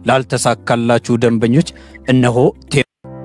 ላልተሳካላችሁ ደንበኞች እነሆ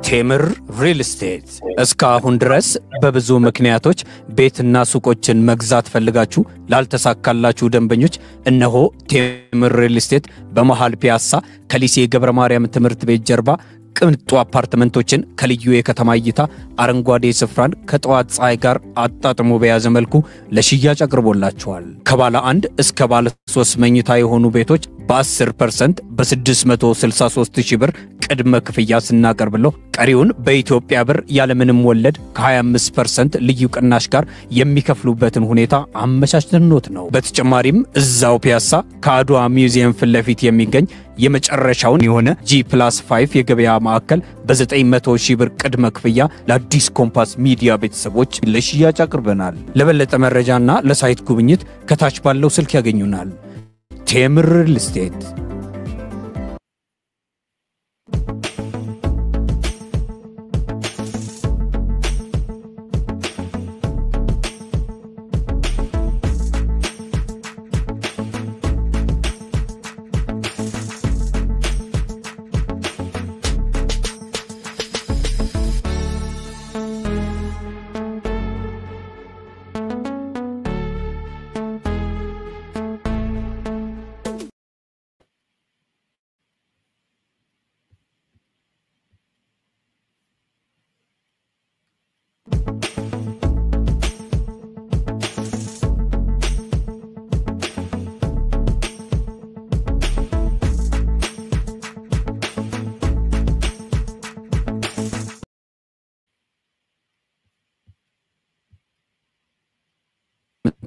ቴምር ሪል ስቴት እስካሁን ድረስ በብዙ ምክንያቶች ቤትና ሱቆችን መግዛት ፈልጋችሁ ላልተሳካላችሁ ደንበኞች እነሆ ቴምር ሪል ስቴት በመሃል ፒያሳ ከሊሴ ገብረ ማርያም ትምህርት ቤት ጀርባ ቅንጡ አፓርትመንቶችን ከልዩ የከተማ እይታ አረንጓዴ ስፍራን ከጠዋት ፀሐይ ጋር አጣጥሞ በያዘ መልኩ ለሽያጭ አቅርቦላችኋል። ከባለ 1 እስከ ባለ 3 መኝታ የሆኑ ቤቶች በ10% በ663,000 ብር ቅድመ ክፍያ ስናቀርብለው ቀሪውን በኢትዮጵያ ብር ያለምንም ወለድ ከ25% ልዩ ቅናሽ ጋር የሚከፍሉበትን ሁኔታ አመቻችተንዎት ነው። በተጨማሪም እዛው ፒያሳ ከአድዋ ሚውዚየም ፊት ለፊት የሚገኝ የመጨረሻውን የሆነ G+5 የገበያ ማዕከል በ900,000 ብር ቅድመ ክፍያ ለአዲስ ኮምፓስ ሚዲያ ቤተሰቦች ለሽያጭ አቅርበናል። ለበለጠ መረጃና ለሳይት ጉብኝት ከታች ባለው ስልክ ያገኙናል። ቴምር ሪል ስቴት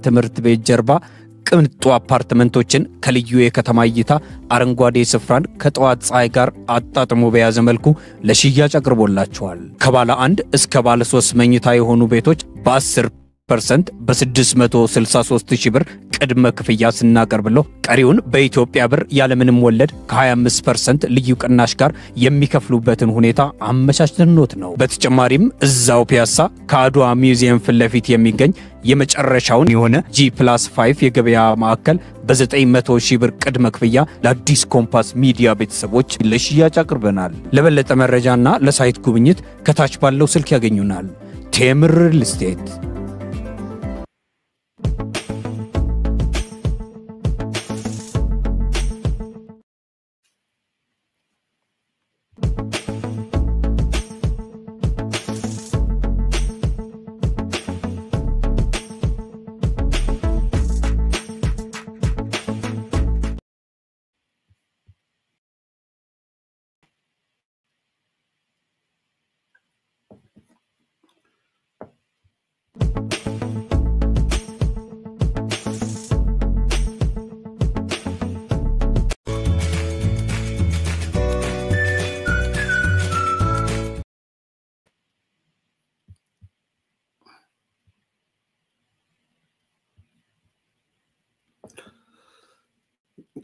ትምህርት ቤት ጀርባ ቅንጡ አፓርትመንቶችን ከልዩ የከተማ እይታ አረንጓዴ ስፍራን ከጠዋት ፀሐይ ጋር አጣጥሞ በያዘ መልኩ ለሽያጭ አቅርቦላችኋል። ከባለ 1 እስከ ባለ 3 መኝታ የሆኑ ቤቶች በ10% በ663,000 ብር ቅድመ ክፍያ ስናቀርብለው ቀሪውን በኢትዮጵያ ብር ያለምንም ወለድ ከ25% ልዩ ቅናሽ ጋር የሚከፍሉበትን ሁኔታ አመቻችተንዎት ነው። በተጨማሪም እዛው ፒያሳ ከአድዋ ሚውዚየም ፊት ለፊት የሚገኝ የመጨረሻውን የሆነ G+5 የገበያ ማዕከል በ900,000 ብር ቅድመ ክፍያ ለአዲስ ኮምፓስ ሚዲያ ቤተሰቦች ለሽያጭ አቅርበናል። ለበለጠ መረጃና ለሳይት ጉብኝት ከታች ባለው ስልክ ያገኙናል። ቴምር ሪል ስቴት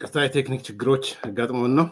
ከስታይ ቴክኒክ ችግሮች አጋጥሞን ነው።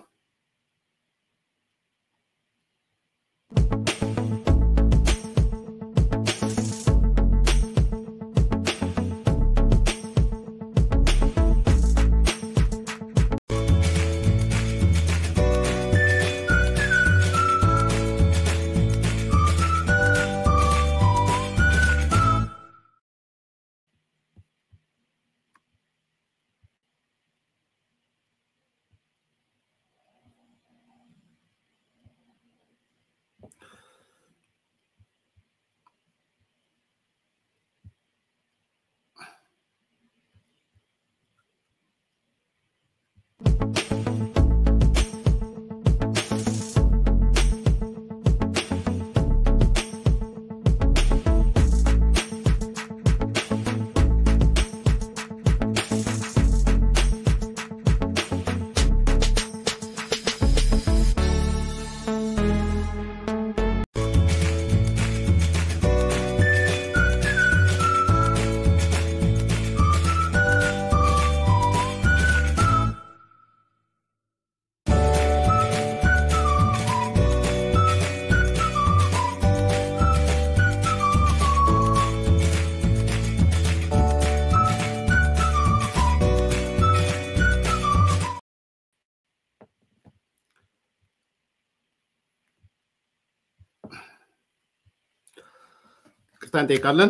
ይቅርታ እንጠይቃለን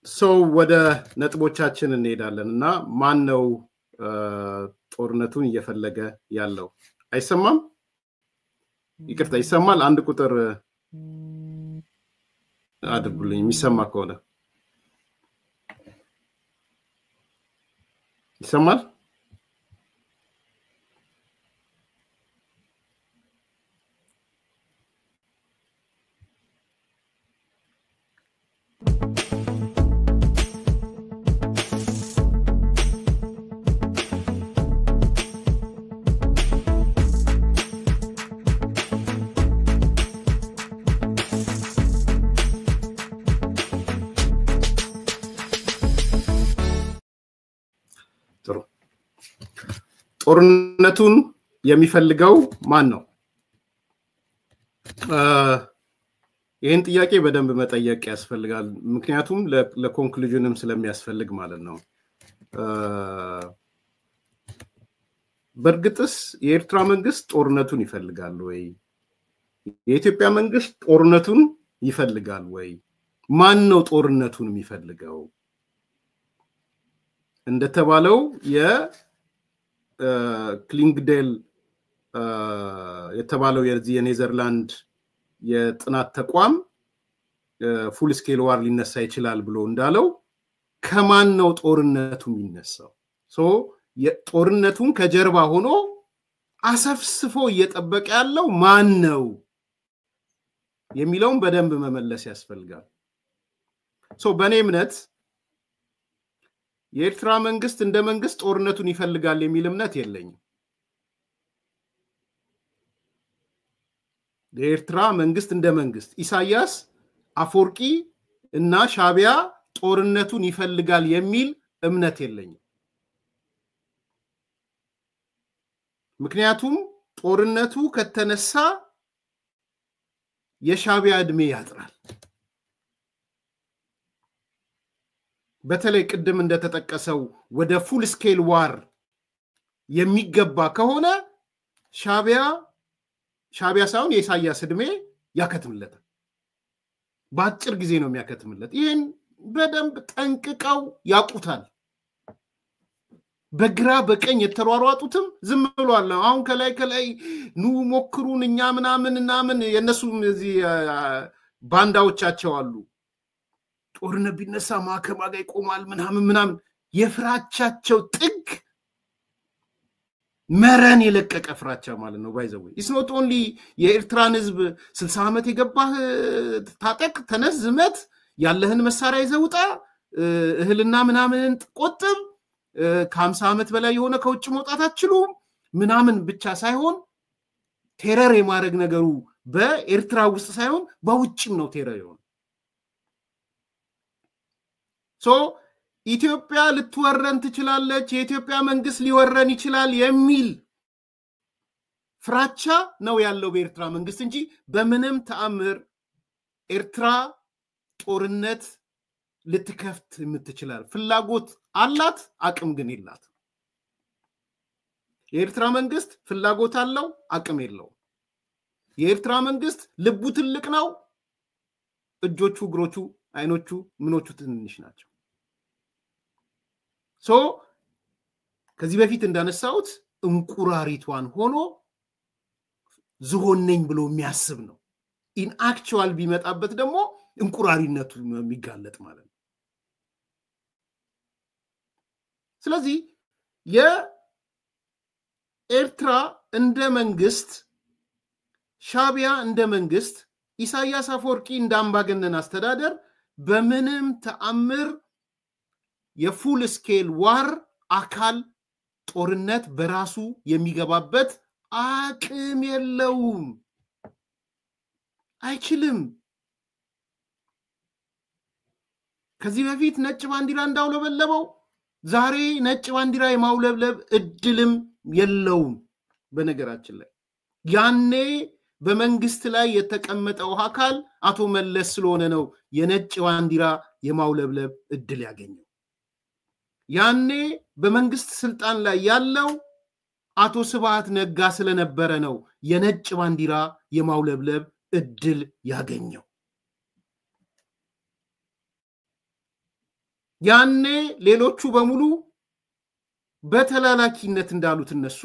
ሰው ወደ ነጥቦቻችን እንሄዳለን እና ማን ነው ጦርነቱን እየፈለገ ያለው አይሰማም ይቅርታ ይሰማል አንድ ቁጥር አድርጉልኝ የሚሰማ ከሆነ ይሰማል ጦርነቱን የሚፈልገው ማን ነው ይሄን ጥያቄ በደንብ መጠየቅ ያስፈልጋል ምክንያቱም ለኮንክሉዥንም ስለሚያስፈልግ ማለት ነው በርግጥስ የኤርትራ መንግስት ጦርነቱን ይፈልጋል ወይ የኢትዮጵያ መንግስት ጦርነቱን ይፈልጋል ወይ ማን ነው ጦርነቱን የሚፈልገው እንደተባለው ክሊንግዴል የተባለው የኔዘርላንድ የጥናት ተቋም ፉል ስኬል ዋር ሊነሳ ይችላል ብሎ እንዳለው ከማን ነው ጦርነቱ የሚነሳው የጦርነቱን ከጀርባ ሆኖ አሰፍስፎ እየጠበቀ ያለው ማን ነው የሚለውን በደንብ መመለስ ያስፈልጋል በእኔ እምነት የኤርትራ መንግስት እንደ መንግስት ጦርነቱን ይፈልጋል የሚል እምነት የለኝም የኤርትራ መንግስት እንደ መንግስት ኢሳያስ አፎርቂ እና ሻቢያ ጦርነቱን ይፈልጋል የሚል እምነት የለኝም ምክንያቱም ጦርነቱ ከተነሳ የሻቢያ እድሜ ያጥራል በተለይ ቅድም እንደተጠቀሰው ወደ ፉል ስኬል ዋር የሚገባ ከሆነ ሻቢያ ሳይሆን የኢሳያስ እድሜ ያከትምለታል በአጭር ጊዜ ነው የሚያከትምለት ይሄን በደንብ ጠንቅቀው ያቁታል በግራ በቀኝ የተሯሯጡትም ዝም ብሏል አሁን ከላይ ኑ ሞክሩን እኛ ምናምን የነሱ እዚህ ባንዳዎቻቸው አሉ ጦርነት ቢነሳ ማከማጋ ይቆማል ምናምን የፍራቻቸው ጥግ መረን የለቀቀ ፍራቻ ማለት ነው ባይዘው ኢትስ ኖት ኦንሊ የኤርትራን ህዝብ 60 ዓመት የገባህ ታጠቅ ተነዝመት ያለህን መሳሪያ ይዘውጣ እህልና ምናምን ቆጥብ ከ50 ዓመት በላይ የሆነ ከውጭ መውጣት አትችሉም ምናምን ብቻ ሳይሆን ቴረር የማረግ ነገሩ በኤርትራ ውስጥ ሳይሆን በውጭም ነው ቴረር የሆነ ኢትዮጵያ ልትወረን ትችላለች የኢትዮጵያ መንግስት ሊወረን ይችላል የሚል ፍራቻ ነው ያለው በኤርትራ መንግስት እንጂ በምንም ተአምር ኤርትራ ጦርነት ልትከፍት የምትችላል ፍላጎት አላት አቅም ግን ይላት የኤርትራ መንግስት ፍላጎት አለው አቅም የለው የኤርትራ መንግስት ልቡ ትልቅ ነው እጆቹ እግሮቹ አይኖቹ ምኖቹ ትንሽ ናቸው ከዚህ በፊት እንዳነሳውት እንቁራሪቷን ሆኖ ዝሆን ነኝ ብሎ የሚያስብ ነው ኢን አክቹዋል ቢመጣበት ደግሞ እንቁራሪነቱ የሚጋለጥ ማለት ነው ስለዚህ የኤርትራ እንደ መንግስት ሻቢያ እንደ መንግስት ኢሳያስ አፎርቂ እንደ አምባገነን አስተዳደር በምንም ተአምር የፉል ስኬል ዋር አካል ጦርነት በራሱ የሚገባበት አቅም የለውም አይችልም ከዚህ በፊት ነጭ ባንዲራ እንዳውለበለበው ዛሬ ነጭ ባንዲራ የማውለብለብ እድልም የለውም በነገራችን ላይ ያኔ በመንግስት ላይ የተቀመጠው አካል አቶ መለስ ስለሆነ ነው የነጭ ባንዲራ የማውለብለብ እድል ያገኘው ያኔ በመንግስት ስልጣን ላይ ያለው አቶ ስብሃት ነጋ ስለነበረ ነው የነጭ ባንዲራ የማውለብለብ እድል ያገኘው ያኔ ሌሎቹ በሙሉ በተላላኪነት እንዳሉት እነሱ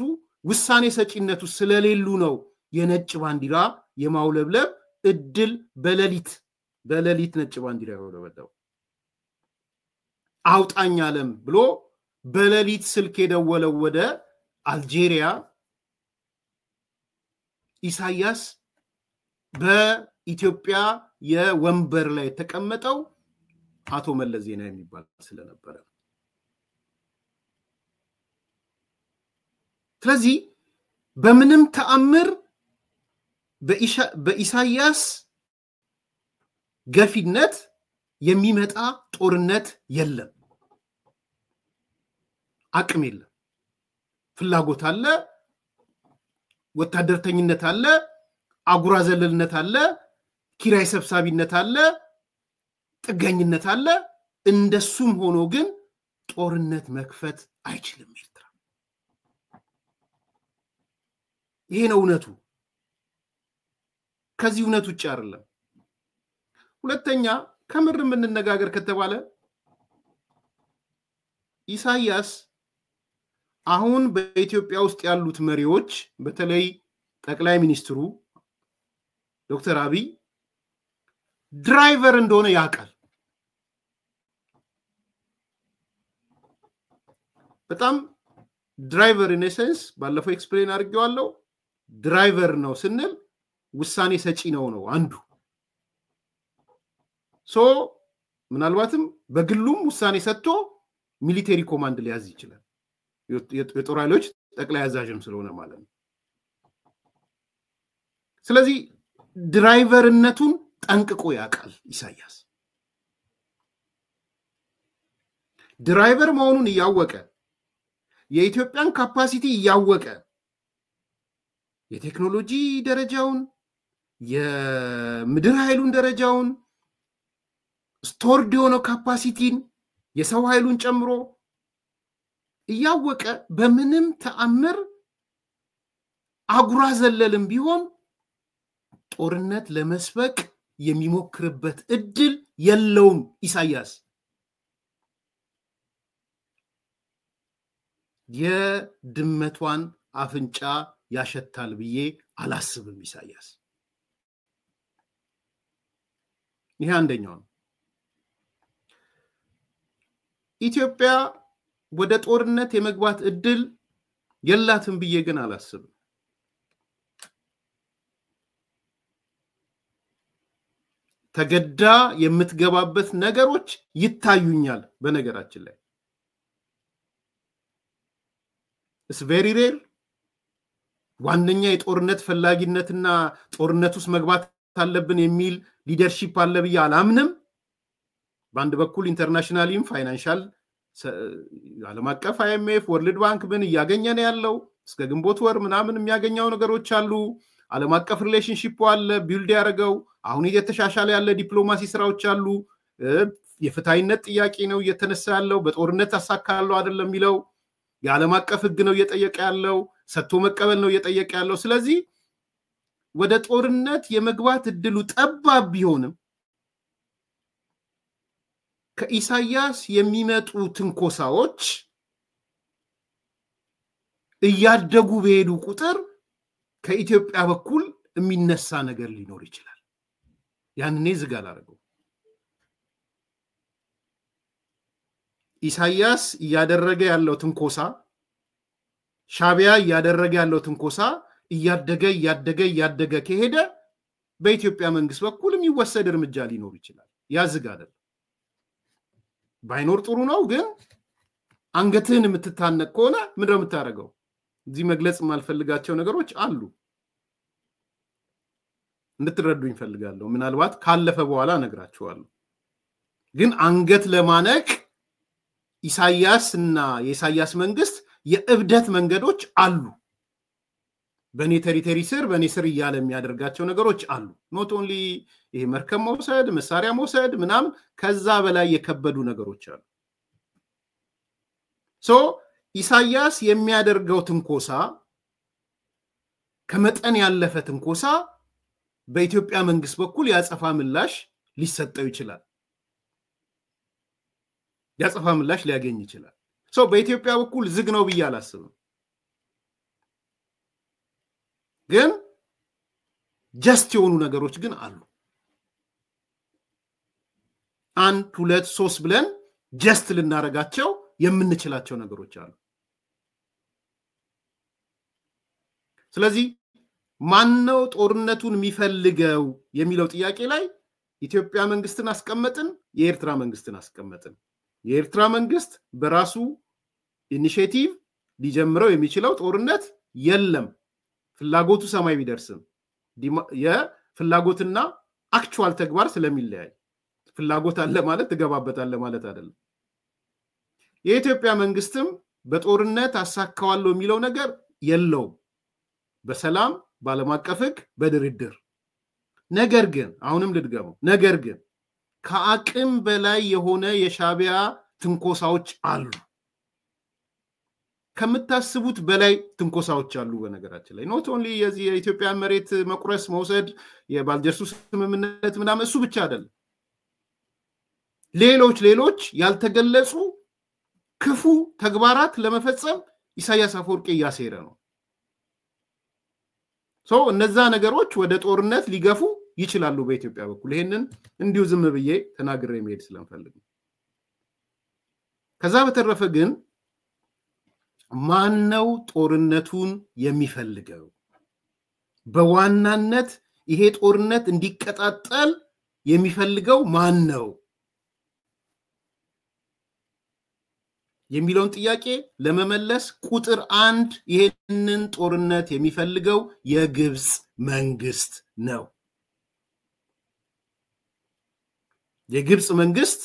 ውሳኔ ሰጪነቱ ስለሌሉ ነው የነጭ ባንዲራ የማውለብለብ እድል በሌሊት ነጭ ባንዲራ ያውለበለበው። አውጣኝ ዓለም ብሎ በሌሊት ስልክ የደወለው ወደ አልጄሪያ ኢሳያስ በኢትዮጵያ የወንበር ላይ ተቀመጠው አቶ መለስ ዜናዊ የሚባል ስለነበረ። ስለዚህ በምንም ተአምር በኢሳያስ ገፊነት የሚመጣ ጦርነት የለም። አቅም የለም። ፍላጎት አለ፣ ወታደርተኝነት አለ፣ አጉራ ዘለልነት አለ፣ ኪራይ ሰብሳቢነት አለ፣ ጥገኝነት አለ። እንደሱም ሆኖ ግን ጦርነት መክፈት አይችልም ኤርትራ። ይሄ ነው እውነቱ። ከዚህ እውነት ውጭ አይደለም። ሁለተኛ ከምር የምንነጋገር ከተባለ ኢሳያስ አሁን በኢትዮጵያ ውስጥ ያሉት መሪዎች በተለይ ጠቅላይ ሚኒስትሩ ዶክተር አብይ ድራይቨር እንደሆነ ያውቃል። በጣም ድራይቨር ኢን ኤሰንስ ባለፈው ኤክስፕሌን አድርጌዋለሁ። ድራይቨር ነው ስንል ውሳኔ ሰጪ ነው አንዱ። ሶ ምናልባትም በግሉም ውሳኔ ሰጥቶ ሚሊተሪ ኮማንድ ሊያዝ ይችላል። የጦር ኃይሎች ጠቅላይ አዛዥም ስለሆነ ማለት ነው። ስለዚህ ድራይቨርነቱን ጠንቅቆ ያውቃል ኢሳያስ። ድራይቨር መሆኑን እያወቀ የኢትዮጵያን ካፓሲቲ እያወቀ የቴክኖሎጂ ደረጃውን የምድር ኃይሉን ደረጃውን ስቶርድ የሆነው ካፓሲቲን የሰው ኃይሉን ጨምሮ እያወቀ በምንም ተአምር አጉራ ዘለልም ቢሆን ጦርነት ለመስበቅ የሚሞክርበት እድል የለውም ኢሳያስ። የድመቷን አፍንጫ ያሸታል ብዬ አላስብም ኢሳያስ። ይሄ አንደኛው ነው። ኢትዮጵያ ወደ ጦርነት የመግባት እድል የላትም ብዬ ግን አላስብም። ተገዳ የምትገባበት ነገሮች ይታዩኛል። በነገራችን ላይ it's very rare ዋነኛ የጦርነት ፈላጊነትና ጦርነት ውስጥ መግባት አለብን የሚል ሊደርሺፕ አለ ብዬ አላምንም። በአንድ በኩል ኢንተርናሽናሊም ፋይናንሻል ዓለም አቀፍ IMF ወርልድ ባንክ ምን እያገኘን ያለው እስከ ግንቦት ወር ምናምን የሚያገኘው ነገሮች አሉ። ዓለም አቀፍ ሪሌሽንሺፕ አለ ቢልድ ያደረገው። አሁን እየተሻሻለ ያለ ዲፕሎማሲ ስራዎች አሉ። የፍትሃይነት ጥያቄ ነው እየተነሳ ያለው። በጦርነት አሳካለው አይደለም የሚለው የዓለም አቀፍ ህግ ነው እየጠየቀ ያለው። ሰጥቶ መቀበል ነው እየጠየቀ ያለው። ስለዚህ ወደ ጦርነት የመግባት እድሉ ጠባብ ቢሆንም ከኢሳያስ የሚመጡ ትንኮሳዎች እያደጉ በሄዱ ቁጥር ከኢትዮጵያ በኩል የሚነሳ ነገር ሊኖር ይችላል። ያንኔ ዝጋል አረጋው። ኢሳያስ እያደረገ ያለው ትንኮሳ ሻቢያ እያደረገ ያለው ትንኮሳ እያደገ ከሄደ በኢትዮጵያ መንግስት በኩል የሚወሰድ እርምጃ ሊኖር ይችላል። ያዝጋል ባይኖር ጥሩ ነው። ግን አንገትህን የምትታነቅ ከሆነ ምንድነው የምታደርገው? እዚህ መግለጽ የማልፈልጋቸው ነገሮች አሉ እንድትረዱኝ ፈልጋለሁ። ምናልባት ካለፈ በኋላ ነግራችኋለሁ። ግን አንገት ለማነቅ ኢሳያስና የኢሳያስ መንግስት የእብደት መንገዶች አሉ። በኔ ቴሪቶሪ ስር በኔ ስር እያለ የሚያደርጋቸው ነገሮች አሉ። ኖት ኦንሊ ይሄ መርከብ መውሰድ መሳሪያ መውሰድ ምናምን ከዛ በላይ የከበዱ ነገሮች አሉ። ሶ ኢሳያስ የሚያደርገው ትንኮሳ ከመጠን ያለፈ ትንኮሳ በኢትዮጵያ መንግስት በኩል ያጸፋ ምላሽ ሊሰጠው ይችላል። ያጸፋ ምላሽ ሊያገኝ ይችላል በኢትዮጵያ በኩል ዝግ ነው ብዬ አላስብም ግን ጀስት የሆኑ ነገሮች ግን አሉ 1 2 3 ብለን ጀስት ልናረጋቸው የምንችላቸው ነገሮች አሉ ስለዚህ ማንነው ጦርነቱን የሚፈልገው የሚለው ጥያቄ ላይ ኢትዮጵያ መንግስትን አስቀመጥን የኤርትራ መንግስትን አስቀመጥን የኤርትራ መንግስት በራሱ ኢኒሺዬቲቭ ሊጀምረው የሚችለው ጦርነት የለም ፍላጎቱ ሰማይ ቢደርስም የፍላጎትና አክቹዋል ተግባር ስለሚለያይ ፍላጎት አለ ማለት ተገባበታል ማለት አይደለም የኢትዮጵያ መንግስትም በጦርነት አሳካዋለው የሚለው ነገር የለው በሰላም ባለማቀፍክ በድርድር ነገር ግን አሁንም ልድገመው ነገር ግን ከአቅም በላይ የሆነ የሻቢያ ትንኮሳዎች አሉ ከምታስቡት በላይ ትንኮሳዎች አሉ በነገራችን ላይ ኖት ኦንሊ የዚህ የኢትዮጵያ መሬት መቁረስ መውሰድ የባልጀርሱ ስምምነት ምናምን እሱ ብቻ አይደለም ሌሎች ያልተገለጹ ክፉ ተግባራት ለመፈጸም ኢሳያስ አፈወርቂ ያሰረ ነው እነዛ ነገሮች ወደ ጦርነት ሊገፉ ይችላሉ በኢትዮጵያ በኩል ይሄንን እንዲሁ ዝም ብዬ ተናግሬ መሄድ ስለምፈልግ ከዛ በተረፈ ግን ማንነው ጦርነቱን የሚፈልገው በዋናነት ይሄ ጦርነት እንዲቀጣጠል የሚፈልገው ማን ነው የሚለውን ጥያቄ ለመመለስ ቁጥር 1 ይሄንን ጦርነት የሚፈልገው የግብጽ መንግስት ነው የግብጽ መንግስት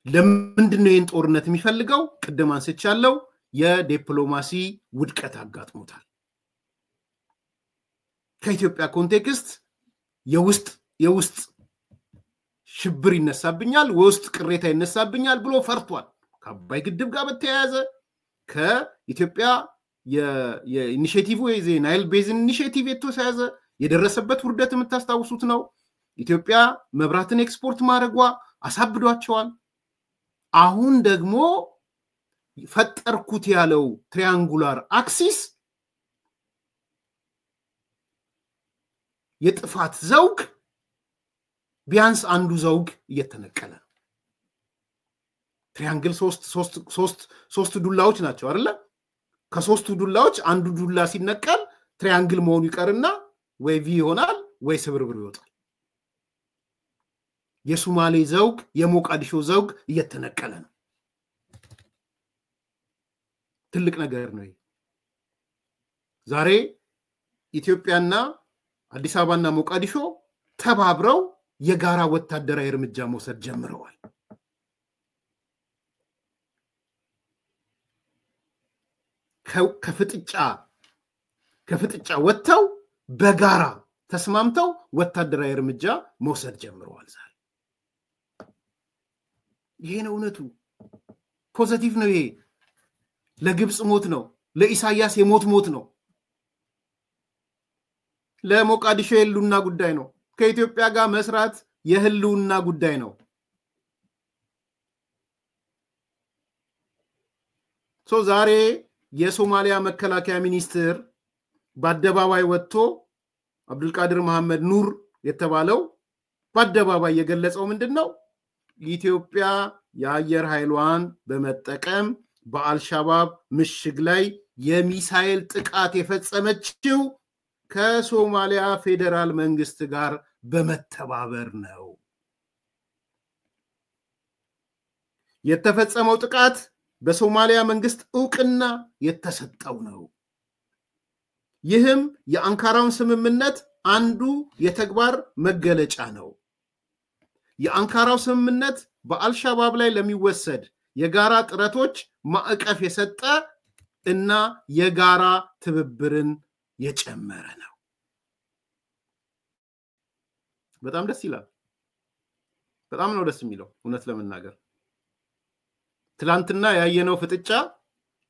ለምንድነው ይሄን ጦርነት የሚፈልገው ቀደም አንስቻለሁ የዲፕሎማሲ ውድቀት አጋጥሞታል ከኢትዮጵያ ኮንቴክስት የውስጥ ሽብር ይነሳብኛል ወስጥ ቅሬታ ይነሳብኛል ብሎ ፈርቷል ከአባይ ግድብ ጋር በተያያዘ ከኢትዮጵያ የኢኒሺዬቲቭ ወይ ናይል ቤዝን ኢኒሺዬቲቭ የተያዘ የደረሰበት ውርደት የምታስታውሱት ነው ኢትዮጵያ መብራትን ኤክስፖርት ማድረጓ አሳብዷቸዋል አሁን ደግሞ ፈጠርኩት ያለው ትሪያንጉላር አክሲስ የጥፋት ዘውግ ቢያንስ አንዱ ዘውግ እየተነቀለ ትሪያንግል ሶስት ዱላዎች ናቸው አይደለ ከሶስቱ ዱላዎች አንዱ ዱላ ሲነቀል ትሪያንግል መሆኑ ይቀርና ወይ ቪ ይሆናል ወይ ስብርብር ይወጣል የሶማሌ ዘውግ የሞቃዲሾ ዘውግ እየተነቀለ ነው ትልቅ ነገር ነው ዛሬ ኢትዮጵያና አዲስ አበባና ሞቃዲሾ ተባብረው የጋራ ወታደራዊ እርምጃ መውሰድ ጀምረዋል ከፍጥጫ ወጥተው በጋራ ተስማምተው ወታደራዊ እርምጃ መውሰድ ጀምረዋል ዛሬ ይሄ ነው እውነቱ ፖዚቲቭ ነው ይሄ ለግብጽ ሞት ነው ለኢሳያስ የሞት ነው ለሞቃዲሾ የህልውና ጉዳይ ነው ከኢትዮጵያ ጋር መስራት የህልውና ጉዳይ ነው ዛሬ የሶማሊያ መከላከያ ሚኒስትር በአደባባይ ወጥቶ አብዱልቃድር መሐመድ ኑር የተባለው በአደባባይ የገለጸው ምንድነው ኢትዮጵያ የአየር ኃይሏን በመጠቀም በአልሻባብ ምሽግ ላይ የሚሳኤል ጥቃት የፈጸመችው ከሶማሊያ ፌደራል መንግስት ጋር በመተባበር ነው የተፈጸመው ጥቃት በሶማሊያ መንግስት ዕውቅና የተሰጠው ነው ይህም የአንካራውን ስምምነት አንዱ የተግባር መገለጫ ነው የአንካራው ስምምነት በአልሻባብ ላይ ለሚወሰድ የጋራ ጥረቶች ማዕቀፍ የሰጠ እና የጋራ ትብብርን የጨመረ ነው በጣም ደስ ይላል በጣም ነው ደስ የሚለው እውነት ለመናገር ትላንትና ያየነው ፍጥጫ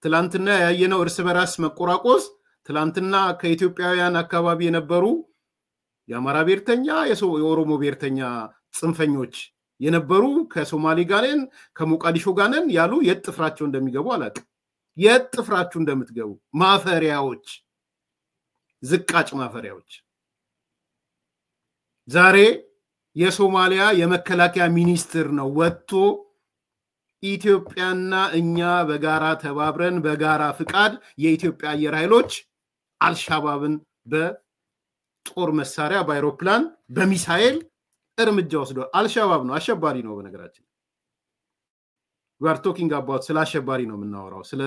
ትላንትና ያየነው እርስ በራስ መቆራቆስ ትላንትና ከኢትዮጵያውያን አካባቢ የነበሩ የአማራ ብሔርተኛ የኦሮሞ ብሔርተኛ ጽንፈኞች የነበሩ ከሶማሌ ጋርን ከሞቃዲሾ ጋርን ያሉ የጥፍራቸው እንደሚገቡ አላውቅም የጥፍራችሁ እንደምትገቡ ማፈሪያዎች ዝቃጭ ማፈሪያዎች ዛሬ የሶማሊያ የመከላከያ ሚኒስትር ነው ወጥቶ ኢትዮጵያና እኛ በጋራ ተባብረን በጋራ ፍቃድ የኢትዮጵያ አየር ኃይሎች አልሻባብን በጦር መሳሪያ በአይሮፕላን በሚሳኤል እርምጃ ወስዷል አልሻባብ ነው አሸባሪ ነው በነገራችን we are talking about ስለ አሸባሪ ነው የምናወራው ስለ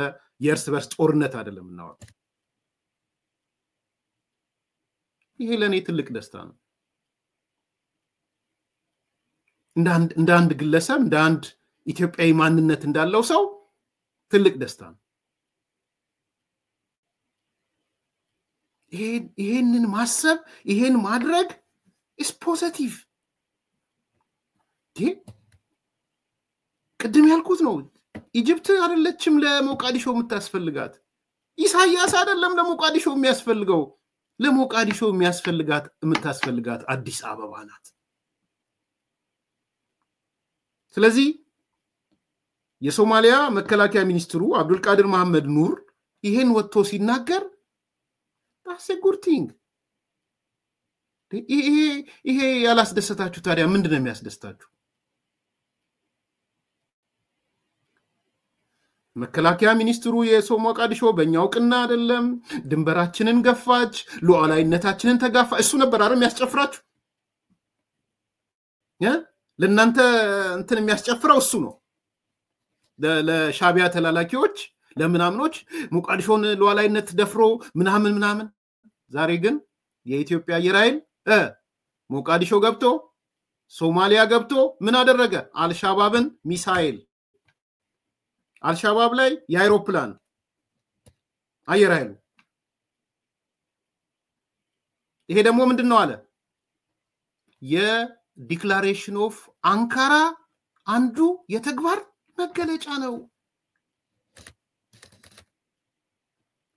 የእርስ በርስ ጦርነት አይደለም የምናወራው ይሄ ለኔ ትልቅ ደስታ ነው እንደ አንድ ግለሰብ እንደ አንድ ኢትዮጵያዊ ማንነት እንዳለው ሰው ትልቅ ደስታ ነው ይሄንን ማሰብ ይሄን ማድረግ is positive ቅድም ያልኩት ነው ኢጂፕት አይደለችም ለሞቃዲሾ የምታስፈልጋት ኢሳያስ አይደለም ለሞቃዲሾ የሚያስፈልገው ለሞቃዲሾ የሚያስፈልጋት የምታስፈልጋት አዲስ አበባ ናት ስለዚህ የሶማሊያ መከላከያ ሚኒስትሩ አብዱልቃድር መሐመድ ኑር ይሄን ወጥቶ ሲናገር that's a good thing ይሄ ያላስደሰታችሁ ታዲያ ምንድነው የሚያስደስታችሁ መከላከያ ሚኒስትሩ የሶማሊያ በእኛው ቅና አይደለም ድንበራችንን ገፋች ሉዓላዊነታችንን ተጋፋ እሱ ነበር አይደል የሚያስጨፍራችሁ ለእናንተ እንትን የሚያስጨፍረው እሱ ነው ለሻቢያ ተላላኪዎች ለምናምኖች ሞቃዲሾን ሉዓላዊነት ደፍሮ ምናምን ዛሬ ግን የኢትዮጵያ አየር ኃይል ሞቃዲሾ ገብቶ ሶማሊያ ገብቶ ምን አደረገ አልሻባብን ሚሳኤል አልሻባብ ላይ የአይሮፕላን አየር ኃይሉ ይሄ ደግሞ ምንድነው አለ የዲክላሬሽን ኦፍ አንካራ አንዱ የተግባር መገለጫ ነው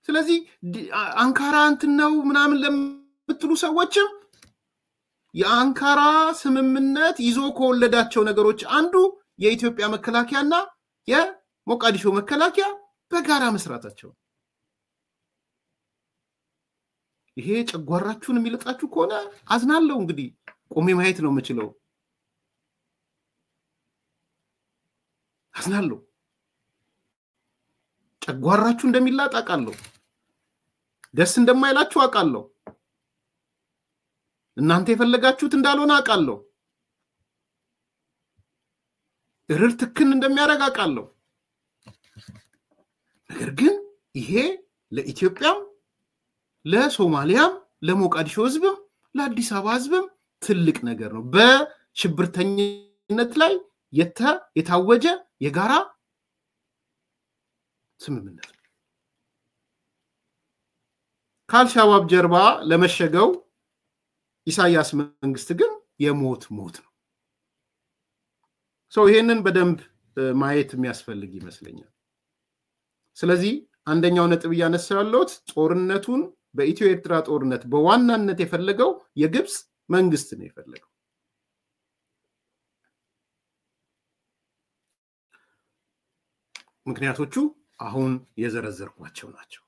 ስለዚህ አንካራ እንትነው ምናምን ለምትሉ ሰዎችም የአንካራ ስምምነት ይዞ ከወለዳቸው ነገሮች አንዱ የኢትዮጵያ መከላከያና የሞቃዲሾ መከላከያ በጋራ መስራታቸው ይሄ ጨጓራችሁን የሚለጣችሁ ከሆነ አዝናለሁ እንግዲህ ቆሜ ማየት ነው የምችለው አዝናለሁ ጨጓራችሁ እንደሚላጥ አቃለሁ ደስ እንደማይላችሁ አቃለሁ እናንተ የፈለጋችሁት እንዳልሆነ አቃለሁ እርር ትክን እንደሚያረጋ አቃለሁ ነገር ግን ይሄ ለኢትዮጵያም ለሶማሊያም ለሞቃዲሾ ህዝብም ለአዲስ አበባ ህዝብም ትልቅ ነገር ነው በሽብርተኝነት ላይ የታወጀ የጋራ ስምምነት ካልሻባብ ጀርባ ለመሸገው ኢሳያስ መንግስት ግን የሞት ሞት ነው ይሄንን በደንብ ማየት የሚያስፈልግ ይመስለኛል ስለዚህ አንደኛው ነጥብ ያነሳለሁት ጦርነቱን በኢትዮ ኤርትራ ጦርነት በዋናነት የፈለገው የግብጽ መንግስት ነው የፈለገው ምክንያቶቹ አሁን የዘረዘርኳቸው ናቸው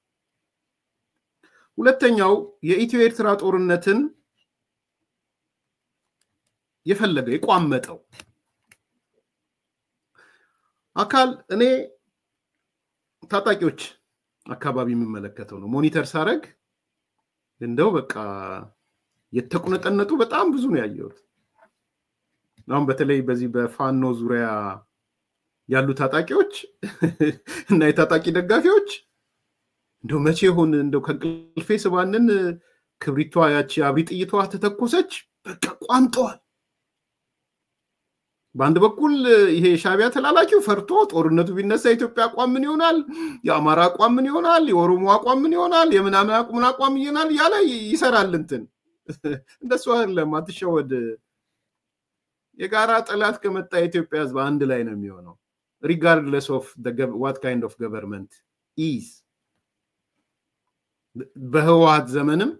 ሁለተኛው የኢትዮ ኤርትራ ጦርነትን የፈለገው የቋመጠው አካል እኔ ታጣቂዎች አካባቢ የሚመለከተው ነው ሞኒተር ሳረግ እንደው በቃ የተቆነጠነጡ በጣም ብዙ ነው ያየሁት አሁን በተለይ በዚህ በፋኖ ዙሪያ ያሉ ታጣቂዎች እና የታጣቂ ደጋፊዎች እንደው መቼ ሆነ እንደው ከቅልፌ ስባንን ክብሪቷ ያቺ አብሪ ጥይቷ ተተኮሰች በቃ ቋምጠዋል በአንድ በኩል ይሄ ሻቢያ ተላላኪው ፈርቶ ጦርነቱ ቢነሳ ኢትዮጵያ አቋም ምን ይሆናል የአማራ አቋም ምን ይሆናል የኦሮሞ አቋም ምን ይሆናል የምናምን አቋም ይሆናል ያለ ይሰራል እንትን እንደሱ አይደለም አትሸወድ የጋራ ጠላት ከመጣ ኢትዮጵያ ህዝብ አንድ ላይ ነው የሚሆነው regardless of what kind of government is በህወሓት ዘመንም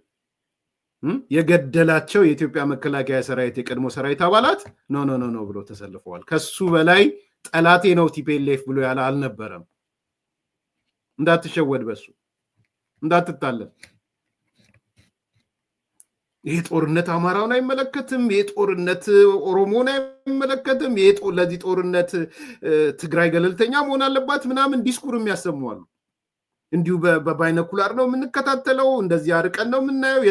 የገደላቸው የኢትዮጵያ መከላከያ ሰራዊት የቀድሞ ሰራዊት አባላት ኖ ብሎ ተሰልፈዋል ከሱ በላይ ጠላቴ ነው ቲፒኤልኤፍ ብሎ ያለ አልነበረም እንዳትሸወድ በሱ እንዳትታለል ይሄ ጦርነት አማራውን አይመለከትም ይሄ ጦርነት ኦሮሞን አይመለከትም ይሄ ለዚህ ጦርነት ትግራይ ገለልተኛ መሆን አለባት ምናምን ዲስኩር የሚያሰሙዋሉ እንዲሁ በባይነኩላር ነው የምንከታተለው እንደዚህ አርቀን ነው የምናየው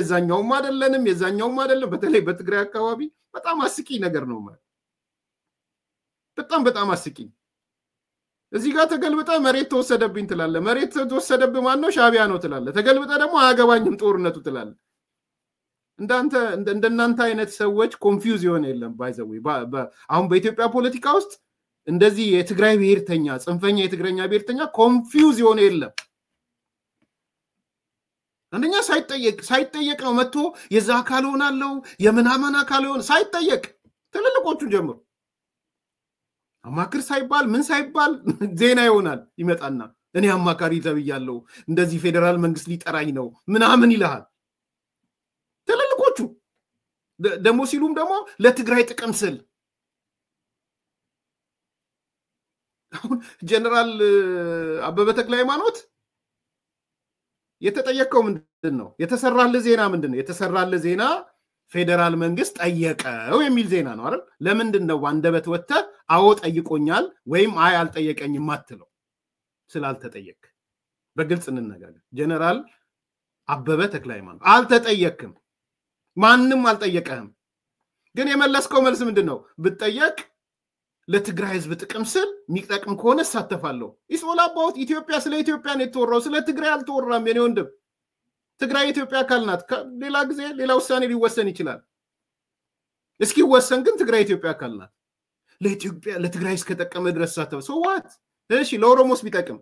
የዛኛውም አይደለም በተለይ በትግራይ አካባቢ በጣም አስቂ ነገር ነው ማለት በጣም አስቂ እዚህ ጋር ተገልብጣ መሬት ተወሰደብኝ ትላለ መሬት ተወሰደብ ማን ነው ሻቢያ ነው ትላለ ተገልብጣ ደግሞ አያገባኝም ጦርነቱ ትላለ እንደናንተ አይነት ሰዎች ኮንፊውዝ ይሆነ የለም ባይዘው አሁን በኢትዮጵያ ፖለቲካ ውስጥ እንደዚህ የትግራይ ብሔርተኛ ጽንፈኛ የትግረኛ ብሔርተኛ ኮንፊውዝ ይሆነ የለም አንደኛ ሳይጠየቅ ነው መጥቶ የዛ አካል ሆናለው የምናመን አካል ሆነ ሳይጠየቅ ትልልቆቹ ጀምሮ አማክር ሳይባል ምን ሳይባል ዜና ይሆናል ይመጣና እኔ አማካሪ ተብያለሁ እንደዚህ ፌደራል መንግስት ሊጠራኝ ነው ምናምን ይልሃል ትልልቆቹ ደሞ ሲሉም ደሞ ለትግራይ ጥቅም ስል ጀነራል አበበ ተክለ ሃይማኖት የተጠየቀው ምንድነው የተሰራለ ዜና ምንድነው የተሰራለ ዜና ፌደራል መንግስት ጠየቀው የሚል ዜና ነው አይደል ለምንድነው አንደበት ወጣ አዎ ጠይቆኛል ወይም አይ አልጠየቀኝም አትለው ስላልተጠየቅ በግልጽ እንነጋገር ጀነራል አበበ ተክለ ሃይማኖት አልተጠየቅም ማንንም አልጠየቀህም ግን የመለስከው መልስ ምንድነው ብትጠየቅ ለትግራይ ህዝብ ጥቅም ስል የሚጠቅም ከሆነ ሳተፋለሁ ኢስኦል አባውት ኢትዮጵያ ስለ ኢትዮጵያ ነው የተወራው ስለ ትግራይ አልተወራም የኔ ወንድም ትግራይ ኢትዮጵያ አካልናት ሌላ ጊዜ ሌላ ውሳኔ ሊወሰን ይችላል እስኪ ወሰን ግን ትግራይ ኢትዮጵያ አካልናት ለኢትዮጵያ ለትግራይ እስከተጠቀመ ድረስ ሳተፍ ሶ ዋት እሺ ለኦሮሞስ ቢጠቅም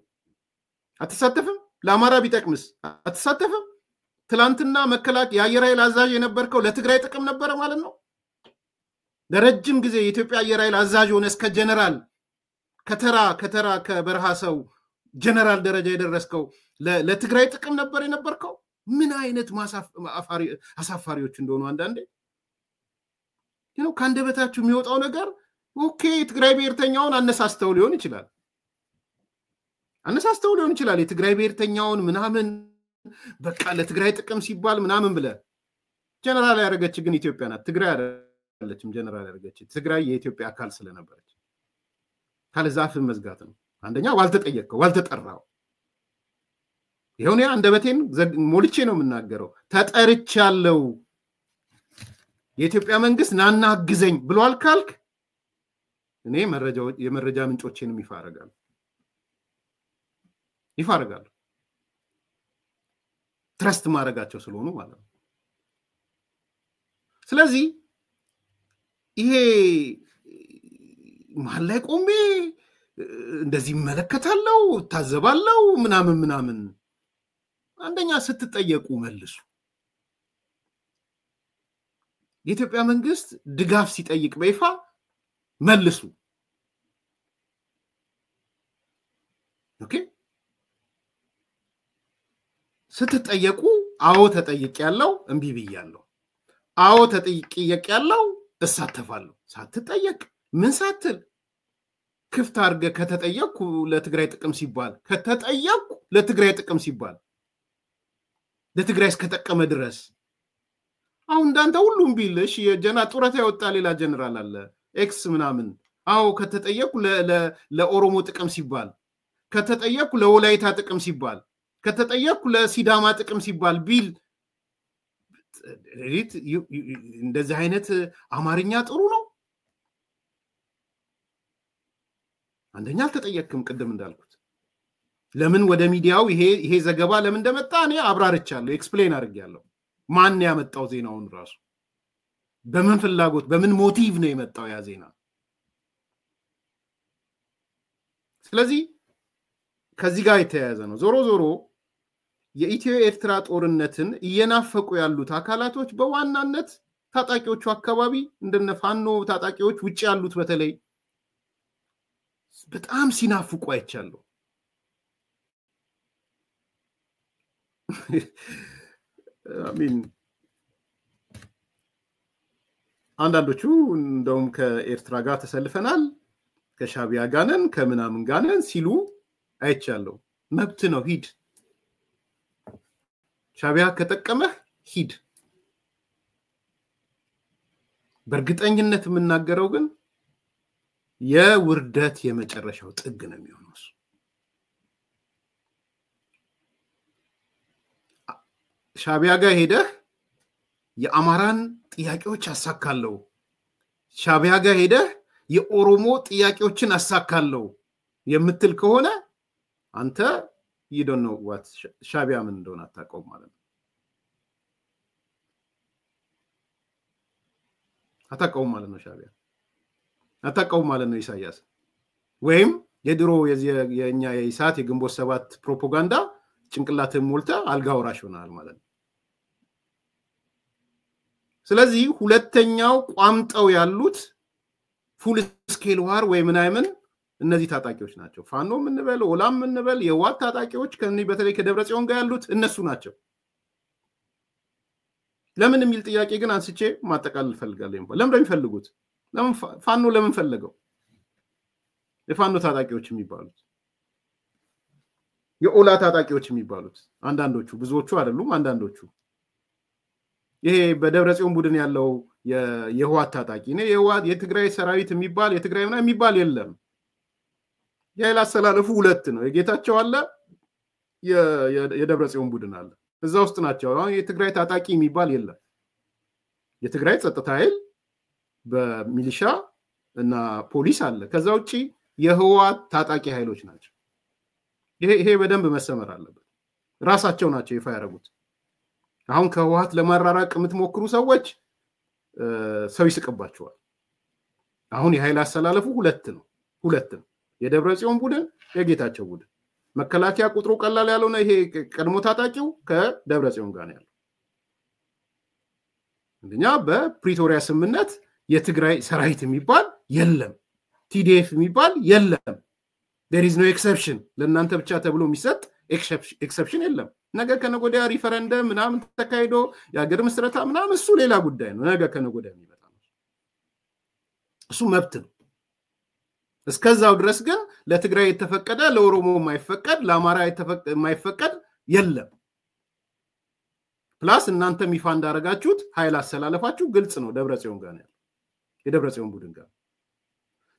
አትሳተፍም ለአማራ ቢጠቅምስ አትሳተፍም ትላንትና መከላከያ የአየር ኃይል አዛዥ የነበርከው ለትግራይ ጥቅም ነበር ማለት ነው ለረጅም ጊዜ የኢትዮጵያ አየር ኃይል አዛዥ ሆነ እስከ ጀነራል ከተራ ከበረሃ ሰው ጀነራል ደረጃ የደረስከው ለትግራይ ጥቅም ነበር የነበርከው ምን አይነት አሳፋሪዎች እንደሆኑ አንዳንዴ ካንደበታችሁ የሚወጣው ነገር ኦኬ ትግራይ ብሔርተኛውን አነሳስተው ሊሆን ይችላል የትግራይ ብሔርተኛውን ምናምን በቃ ለትግራይ ጥቅም ሲባል ምናምን ብለ ጀነራል ያረጋች ግን ኢትዮጵያ ናት ትግራይ አይደለችም ጀነራል ያረጋች ትግራይ የኢትዮጵያ አካል ስለነበረች ካልዛፍ መዝጋት ነው አንደኛ ዋልተጠራው ይሄው ነው አንደበቴን ሞልቼ ነው የምናገረው ተጠርቻለሁ የኢትዮጵያ መንግስት ናና አግዘኝ ብሏል ካልክ እኔ የመረጃ ምንጮቼንም ይፋረጋሉ ትረስት ማረጋቸው ስለሆኑ ማለት ነው ስለዚህ ይሄ መሀል ላይ ቆሜ እንደዚህ መለከታለው ታዘባለው ምናምን አንደኛ ስትጠየቁ መልሱ የኢትዮጵያ መንግስት ድጋፍ ሲጠይቅ በይፋ መልሱ ኦኬ ስትጠየቁ አዎ ተጠይቄያለሁ እንቢ ብያለሁ አዎ ተጠይቄያለሁ እሳተፋለሁ ሳትጠየቅ ምን ሳትል ክፍት አርገ ከተጠየቁ ለትግራይ ጥቅም ሲባል ለትግራይ እስከተጠቀመ ድረስ አሁን እንዳንተ ሁሉም ቢልሽ የጀና ጡረታ ያወጣ ሌላ ጀነራል አለ ኤክስ ምናምን አዎ ከተጠየቁ ለኦሮሞ ጥቅም ሲባል ከተጠየቁ ለወላይታ ጥቅም ሲባል ከተጠየቁ ለሲዳማ ጥቅም ሲባል ቢል እንደዚህ አይነት አማርኛ ጥሩ ነው አንደኛ አልተጠየቅም ቅድም እንዳልኩት ለምን ወደ ሚዲያው ይሄ ዘገባ ለምን እንደመጣ እኔ አብራርቻለሁ ኤክስፕሌን አድርጌያለሁ ማን ያመጣው ዜናውን ራሱ በምን ፍላጎት በምን ሞቲቭ ነው የመጣው ያ ዜና ስለዚህ ከዚህ ጋር የተያያዘ ነው ዞሮ የኢትዮ ኤርትራ ጦርነትን እየናፈቁ ያሉት አካላቶች በዋናነት ታጣቂዎቹ አካባቢ እንደነፋኖ ታጣቂዎች ውጪ ያሉት በተለይ በጣም ሲናፍቁ አይቻለሁ አሚን አንዳንዶቹ እንደውም ከኤርትራ ጋር ተሰልፈናል ከሻቢያ ጋር ነን ከምናምን ጋር ነን ሲሉ አይቻለሁ መብት ነው ሂድ ሻቢያ ከጠቀመህ ሂድ በእርግጠኝነት የምናገረው ግን የውርደት የመጨረሻው ጥግ ነው የሚሆነው ሻቢያ ጋር ሄደህ የአማራን ጥያቄዎች አሳካለው ሻቢያ ጋር ሄደህ የኦሮሞ ጥያቄዎችን አሳካለው የምትል ከሆነ አንተ you don't know what ሻቢያ ምን እንደሆነ አታውቀውም ማለት ነው አታውቀውም ማለት ነው ሻቢያ አታውቀውም ማለት ነው ኢሳያስ ወይም የድሮ የኛ የኢሳት የግንቦት ሰባት ፕሮፓጋንዳ ጭንቅላትን ሞልተ አልጋ ወራሽ ሆናል ማለት ነው ስለዚህ ሁለተኛው ቋምጠው ያሉት ፉል ስኬል ዋር ወይ ምናምን እነዚህ ታጣቂዎች ናቸው ፋኖ ምንበል ኦላም ምንበል የዋት ታጣቂዎች ከነዚህ በተለይ ከደብረጽዮን ጋር ያሉት እነሱ ናቸው ለምን የሚል ጥያቄ ግን አንስቼ ማጠቃለል ፈልጋለሁ ለምን የሚፈልጉት ለምን ፋኖ ለምን ፈለገው የፋኖ ታጣቂዎች የሚባሉት የኦላ ታጣቂዎች የሚባሉት አንዳንዶቹ ብዙዎቹ አይደሉም አንዳንዶቹ ይሄ በደብረጽዮን ቡድን ያለው የህዋት ታጣቂ ነው የህዋት የትግራይ ሰራዊት የሚባል የትግራይ ምና የሚባል የለም የኃይል አሰላለፉ ሁለት ነው የጌታቸው አለ የደብረጽዮን ቡድን አለ እዛ ውስጥ ናቸው የትግራይ ታጣቂ የሚባል የለም የትግራይ ጸጥታ ኃይል በሚሊሻ እና ፖሊስ አለ ከዛ ውጪ የህዋት ታጣቂ ኃይሎች ናቸው ይሄ በደንብ መሰመር አለበት ራሳቸው ናቸው ይፋ ያረጉት አሁን ከህዋት ለማራራቅ የምትሞክሩ ሰዎች ሰው ይስቅባቸዋል አሁን የኃይል አሰላለፉ ሁለት ነው የደብረጽዮን ቡድን የጌታቸው ቡድን መከላከያ ቁጥሩ ቀላል ያለው ነው ይሄ ቀድሞ ታጣቂው ከደብረጽዮን ጋር ነው ያለው እንደኛ በፕሪቶሪያ ስምምነት የትግራይ ሰራዊት የሚባል የለም ቲዲኤፍ የሚባል የለም there is no exception ለእናንተ ብቻ ተብሎ የሚሰጥ exception የለም ነገ ከነጎዳ ሪፈረንደም ምናምን ተካሂዶ የሀገር መስረታ ምናምን እሱ ሌላ ጉዳይ ነው ነገ ከነጎዳ የሚመጣ ነው እሱ መብት ነው እስከዛው ድረስ ግን ለትግራይ የተፈቀደ ለኦሮሞ የማይፈቀድ ለአማራ የማይፈቀድ የለም ፕላስ እናንተ ሚፋ እንዳረጋችሁት ኃይል አሰላለፋችሁ ግልጽ ነው ደብረጽዮን ጋር ነው የደብረጽዮን ቡድን ጋር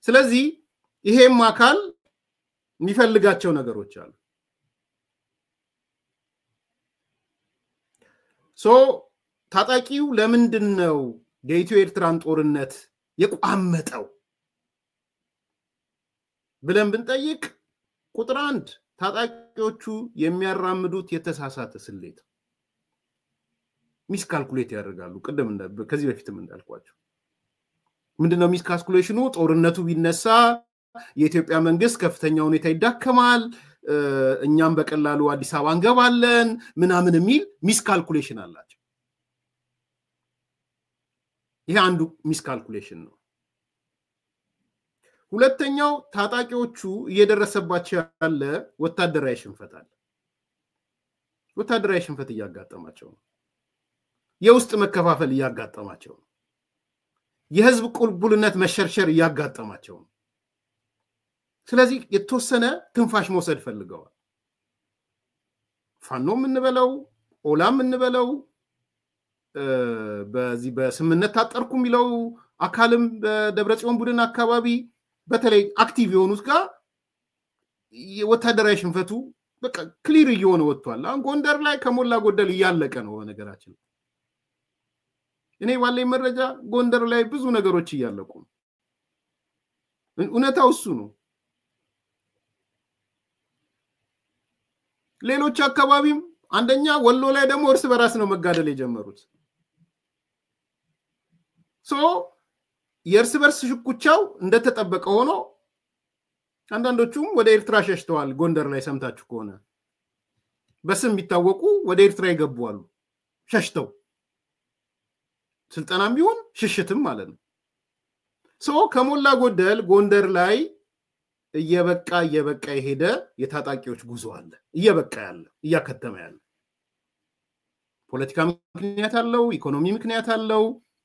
ስለዚህ ይሄም አካል የሚፈልጋቸው ነገሮች አሉ ታጣቂው ለምንድነው የኢትዮ ኤርትራን ጦርነት የቋመጠው ብለን ብንጠይቅ ቁጥር 1 ታጣቂዎቹ የሚያራምዱት የተሳሳተ ስሌት ሚስካልኩሌት ያደርጋሉ ቀደም ከዚህ በፊትም እንዳልኳችሁ ምንድነው ሚስካልኩሌሽኑ ጦርነቱ ቢነሳ የኢትዮጵያ መንግስት ከፍተኛ ሁኔታ ይዳከማል እኛም በቀላሉ አዲስ አበባ እንገባለን ምናምን የሚል ሚስካልኩሌሽን አላቸው ይሄ አንዱ ሚስካልኩሌሽን ነው ሁለተኛው ታጣቂዎቹ እየደረሰባቸው ያለ ወታደራዊ ሽንፈት አለ ወታደራዊ ሽንፈት እያጋጠማቸው ነው የውስጥ መከፋፈል እያጋጠማቸው ነው የህዝብ ቁልቡልነት መሸርሸር እያጋጠማቸው ነው ስለዚህ የተወሰነ ትንፋሽ መውሰድ ፈልገዋል ፋኖ ምንበለው ኦላም ምንበለው በዚህ በስምነት ታጠርኩ የሚለው አካልም በደብረጽዮን ቡድን አካባቢ በተለይ አክቲቭ የሆኑት ጋር ወታደራዊ ሽንፈቱ በቃ ክሊር እየሆነ ወጥቷል አሁን ጎንደር ላይ ከሞላ ጎደል እያለቀ ነው ነገራችን እኔ ባለኝ መረጃ ጎንደር ላይ ብዙ ነገሮች እያለቁ እውነታው እሱ ነው ሌሎች አካባቢም አንደኛ ወሎ ላይ ደግሞ እርስ በራስ ነው መጋደል የጀመሩት የእርስ በርስ ሽኩቻው እንደተጠበቀ ሆኖ አንዳንዶቹም ወደ ኤርትራ ሸሽተዋል ጎንደር ላይ ሰምታችሁ ከሆነ በስም ቢታወቁ ወደ ኤርትራ ይገቡዋሉ ሸሽተው ስልጣናም ቢሆን ሽሽትም ማለት ነው ከሞላ ጎደል ጎንደር ላይ እየበቃ የሄደ የታጣቂዎች ጉዞ አለ እየበቃ ያለ እያከተመ ያለ ፖለቲካ ምክንያት አለው ኢኮኖሚ ምክንያት አለው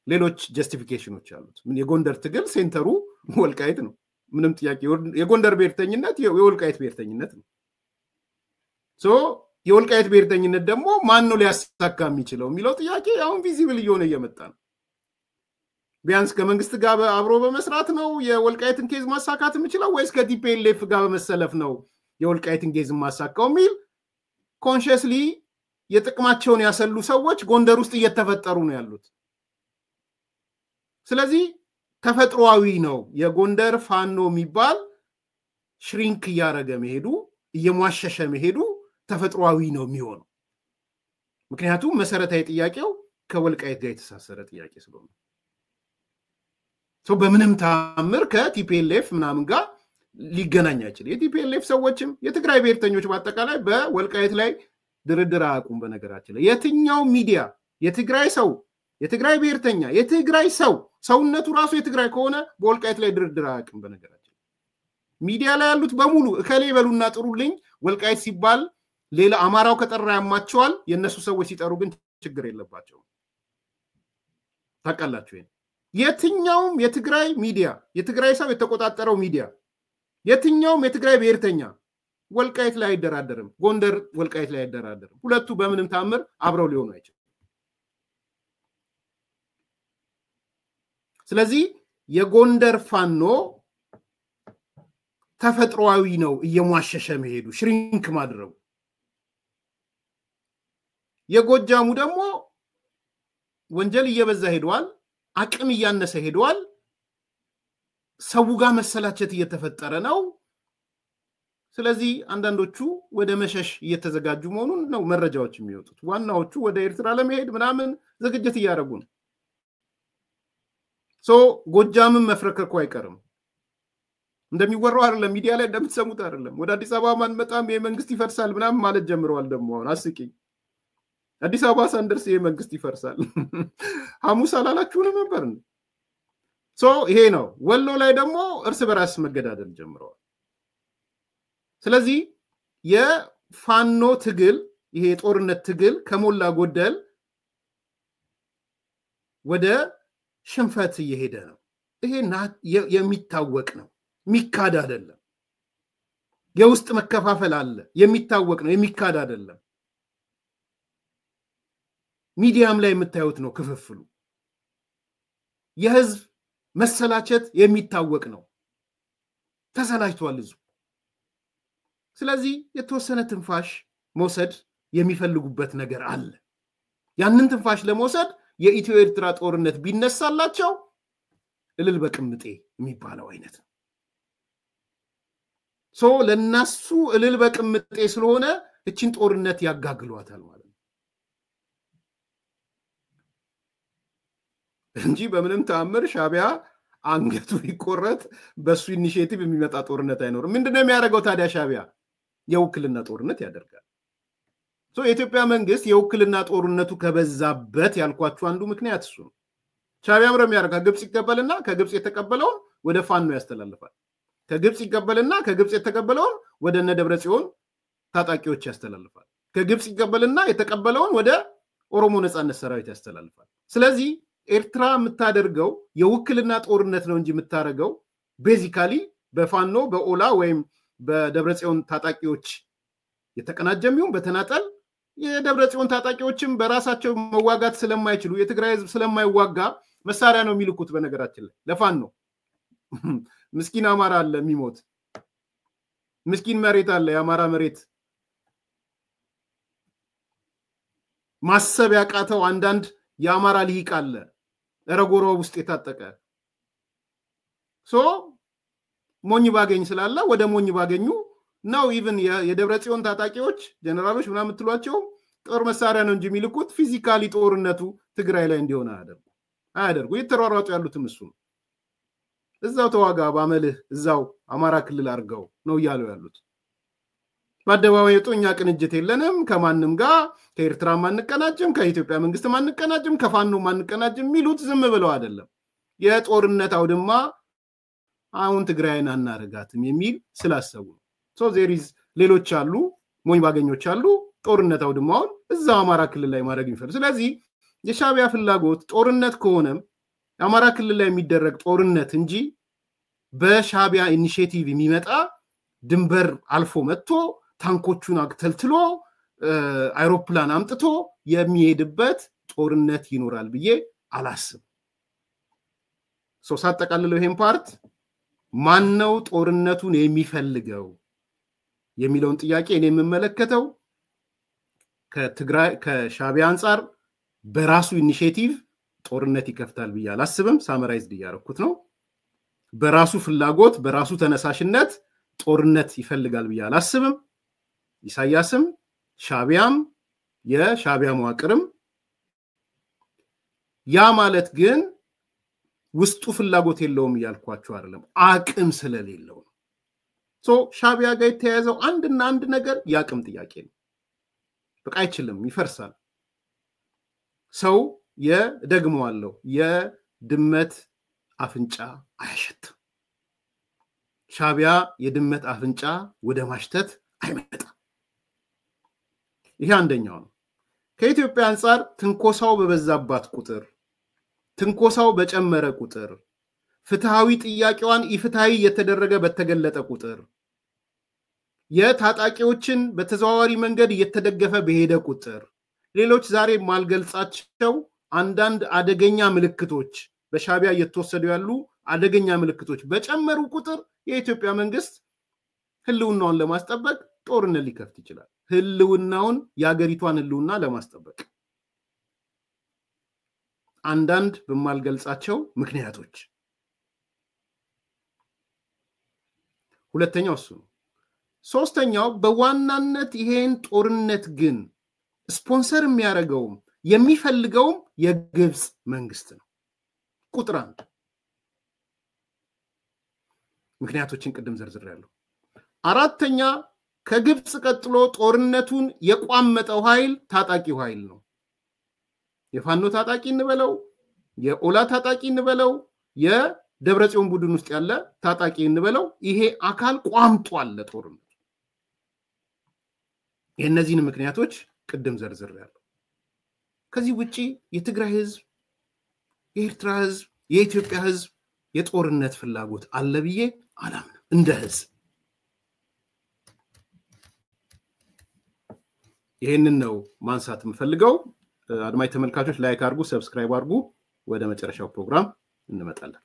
ሌሎች ጀስቲፊኬሽኖች አሉት ምን የጎንደር ትግል ሴንተሩ ወልቃይት ነው ምንም ጥያቄ የጎንደር ብሔርተኝነት የወልቃይት ብሔርተኝነት ነው ሶ የወልቃይት ብሔርተኝነት ደግሞ ማን ነው ሊያሳካ የሚችለው የሚለው ጥያቄ አሁን ቪዚብል እየሆነ እየመጣ ነው ቢያንስ ከመንግስት ጋር አብሮ በመስራት ነው የወልቃይትን ኬዝ ማሳካት የሚችለው ወይስ ከቲፒኤልኤፍ ጋር በመሰለፍ ነው የወልቃይትን ኬዝ ማሳካው ሚል ኮንሺየስሊ የጥቅማቸውን ያሰሉ ሰዎች ጎንደር ውስጥ እየተፈጠሩ ነው ያሉት ስለዚህ ተፈጥሯዊ ነው የጎንደር ፋኖ የሚባል ሽሪንክ ያረገ መሄዱ እየሟሸሸ መሄዱ ተፈጥሯዊ ነው የሚሆነው ምክንያቱም መሰረታዊ ጥያቄው ከወልቃይት ጋር የተሳሰረ ጥያቄ ስለሆነ ሶ በምንም ታምር ከቲፒኤልኤፍ ምናምን ጋር ሊገናኝ አይችልም የቲፒኤልኤፍ ሰዎችም የትግራይ ብሔርተኞች በአጠቃላይ በወልቃይት ላይ ድርድር አያውቁም በነገራችን ላይ የትኛው ሚዲያ የትግራይ ሰው የትግራይ ብሔርተኛ የትግራይ ሰውነቱ ራሱ የትግራይ ከሆነ በወልቃይት ላይ ድርድር አያውቅም በነገራችን ሚዲያ ላይ ያሉት በሙሉ እከሌ በሉና ጥሩልኝ ወልቃይት ሲባል ሌላ አማራው ከጠራ ያማቸዋል የነሱ ሰዎች ሲጠሩ ግን ችግር የለባቸው ታውቃላችሁ የትኛውም የትግራይ ሚዲያ የትግራይ ሰው የተቆጣጠረው ሚዲያ የትኛውም የትግራይ ብሔርተኛ ወልቃይት ላይ አይደራደርም ጎንደር ወልቃይት ላይ አይደራደርም ሁለቱ በምንም ታምር አብረው ሊሆኑ አይችልም ስለዚህ የጎንደር ፋኖ ተፈጥሯዊ ነው እየሟሸሸ መሄዱ ሽሪንክ ማድረጉ የጎጃሙ ደግሞ ወንጀል እየበዛ ሄዷል አቅም እያነሰ ሄዷል ሰው ጋር መሰላቸት እየተፈጠረ ነው ስለዚህ አንዳንዶቹ ወደ መሸሽ እየተዘጋጁ መሆኑን ነው መረጃዎች የሚወጡት ዋናዎቹ ወደ ኤርትራ ለመሄድ ምናምን ዝግጅት እያደረጉ ነው ሶ ጎጃምን መፍረከርኩ አይቀርም እንደሚወራው አይደለም ሚዲያ ላይ እንደምትሰሙት አይደለም ወደ አዲስ አበባ ማን መጣም የመንግስት ይፈርሳል ምናምን ማለት ጀምረዋል ደግሞ አሁን አስቂኝ አዲስ አበባ ሳንደርስ የመንግስት ይፈርሳል ሐሙስ አላላችሁ ነበር ሶ ይሄ ነው ወሎ ላይ ደግሞ እርስ በራስ መገዳደል ጀምረዋል ስለዚህ የፋኖ ትግል ይሄ ጦርነት ትግል ከሞላ ጎደል ወደ ሽንፈት እየሄደ ነው ይሄ የሚታወቅ ነው ሚካድ አይደለም የውስጥ መከፋፈል አለ የሚታወቅ ነው የሚካድ አይደለም ሚዲያም ላይ የምታዩት ነው ክፍፍሉ የህዝብ መሰላቸት የሚታወቅ ነው ተሰላችቷል ህዝቡ ስለዚህ የተወሰነ ትንፋሽ መውሰድ የሚፈልጉበት ነገር አለ ያንን ትንፋሽ ለመውሰድ የኢትዮ ኤርትራ ጦርነት ቢነሳላቸው እልል በቅምጤ የሚባለው አይነት ሶ ለነሱ እልል በቅምጤ ስለሆነ እቺን ጦርነት ያጋግሏታል ማለት ነው እንጂ በምንም ተአምር ሻቢያ አንገቱ ይቆረጥ በሱ ኢኒሺዬቲቭ የሚመጣ ጦርነት አይኖርም ምንድነው የሚያደርገው ታዲያ ሻቢያ የውክልና ጦርነት ያደርጋል ሶ የኢትዮጵያ መንግስት የውክልና ጦርነቱ ከበዛበት ያልኳችሁ አንዱ ምክንያት እሱ ነው ሻቢያ ምረም ያደርጋል ግብጽ ይቀበልና ከግብጽ የተቀበለውን ወደ ፋኖ ያስተላልፋል ከግብጽ ይቀበልና ከግብጽ የተቀበለውን ወደ ነደብረጽዮን ታጣቂዎች ያስተላልፋል ከግብጽ ይቀበልና የተቀበለውን ወደ ኦሮሞ ነጻነት ሰራዊት ያስተላልፋል ስለዚህ ኤርትራ የምታደርገው የውክልና ጦርነት ነው እንጂ የምታረገው ቤዚካሊ በፋኖ በኦላ ወይም በደብረጽዮን ታጣቂዎች የተቀናጀሚውን በተናጠል የደብረጽዮን ታጣቂዎችም በራሳቸው መዋጋት ስለማይችሉ የትግራይ ህዝብ ስለማይዋጋ መሳሪያ ነው የሚልኩት በነገራችን ላይ ለፋኖ ምስኪን አማራ አለ የሚሞት ምስኪን መሬት አለ የአማራ መሬት ማሰብ ያቃተው አንዳንድ የአማራ ልሂቅ አለ ረጎሮ ውስጥ የታጠቀ ሶ ሞኝ ባገኝ ስላለ ወደ ሞኝ ባገኙ ነው ኢቭን የደብረጽዮን ታጣቂዎች ጀነራሎች ምናምን ትሏቸው ጦር መሳሪያ ነው እንጂ የሚልኩት ፊዚካሊ ጦርነቱ ትግራይ ላይ እንዲሆን አያደርጉ የተሯሯጡ ያሉትም እሱ እዛው ተዋጋ ባመልህ እዛው አማራ ክልል አርገው ነው ያለው ያሉት ባደባባይ የጦኛ ቅንጅት የለንም ከማንም ጋር ከኤርትራ ማንቀናጅም ከኢትዮጵያ መንግስት ማንቀናጅም ከፋኖ ማንቀናጅም ሚሉት ዝም ብለው አይደለም የጦርነት አውድማ አሁን ትግራይን አናረጋትም የሚል ስላሰቡ ሶ ዜሪዝ ሌሎች አሉ ሞኝ ባገኞች አሉ ጦርነት አውድማውን እዛው አማራ ክልል ላይ ማድረግ ይፈልጋሉ ስለዚህ የሻቢያ ፍላጎት ጦርነት ከሆነም የአማራ ክልል ላይ የሚደረግ ጦርነት እንጂ በሻቢያ ኢኒሺዬቲቭ የሚመጣ ድንበር አልፎ መጥቶ ታንኮቹን አክተልትሎ አይሮፕላን አምጥቶ የሚሄድበት ጦርነት ይኖራል ብዬ አላስብ። ሳጠቃልለው ይሄን ፓርት ማን ነው ጦርነቱን የሚፈልገው የሚለውን ጥያቄ እኔ የምመለከተው ከትግራይ ከሻቢያ አንፃር በራሱ ኢኒሺዬቲቭ ጦርነት ይከፍታል ብዬ አላስብም። ሳመራይዝድ ያደረኩት ነው። በራሱ ፍላጎት በራሱ ተነሳሽነት ጦርነት ይፈልጋል ብዬ አላስብም። ኢሳያስም ሻቢያም የሻቢያ መዋቅርም ያ ማለት ግን ውስጡ ፍላጎት የለውም ያልኳችሁ አይደለም፣ አቅም ስለሌለው ነው። ሻቢያ ጋር የተያዘው አንድና አንድ ነገር ያቅም ጥያቄ ነው። በቃ አይችልም፣ ይፈርሳል። ሰው የደግመዋለሁ የድመት አፍንጫ አያሸትም። ሻቢያ የድመት አፍንጫ ወደ ማሽተት አይመጣም። ይሄ አንደኛው ነው። ከኢትዮጵያ አንፃር ትንኮሳው በበዛባት ቁጥር ትንኮሳው በጨመረ ቁጥር ፍትሃዊ ጥያቄዋን ኢፍትሃዊ የተደረገ በተገለጠ ቁጥር የታጣቂዎችን በተዘዋዋሪ መንገድ እየተደገፈ በሄደ ቁጥር ሌሎች ዛሬ ማልገልጻቸው አንዳንድ አደገኛ ምልክቶች በሻቢያ እየተወሰዱ ያሉ አደገኛ ምልክቶች በጨመሩ ቁጥር የኢትዮጵያ መንግስት ህልውናውን ለማስጠበቅ ጦርነት ሊከፍት ይችላል። ህልውናውን የሀገሪቷን ህልውና ለማስጠበቅ አንዳንድ በማልገልጻቸው ምክንያቶች። ሁለተኛው እሱ ነው። ሶስተኛው በዋናነት ይሄን ጦርነት ግን ስፖንሰር የሚያደርገው የሚፈልገው የግብጽ መንግስት ነው። ቁጥር 1 ምክንያቶችን ቅድም ዘርዝሬያለሁ። አራተኛ ከግብጽ ቀጥሎ ጦርነቱን የቋመጠው ኃይል ታጣቂው ኃይል ነው። የፋኖ ታጣቂ እንበለው የኦላ ታጣቂ እንበለው የደብረጽዮን ቡድን ውስጥ ያለ ታጣቂ እንበለው ይሄ አካል ቋምጧል ለጦርነቱ። የእነዚህን ምክንያቶች ቅድም ዘርዝሬያለሁ። ከዚህ ውጪ የትግራይ ህዝብ የኤርትራ ህዝብ የኢትዮጵያ ህዝብ የጦርነት ፍላጎት አለ ብዬ አላምንም። እንደ ህዝብ ይሄንን ነው ማንሳት የምፈልገው። አድማጭ ተመልካቾች ላይክ አድርጉ፣ ሰብስክራይብ አድርጉ። ወደ መጨረሻው ፕሮግራም እንመጣለን።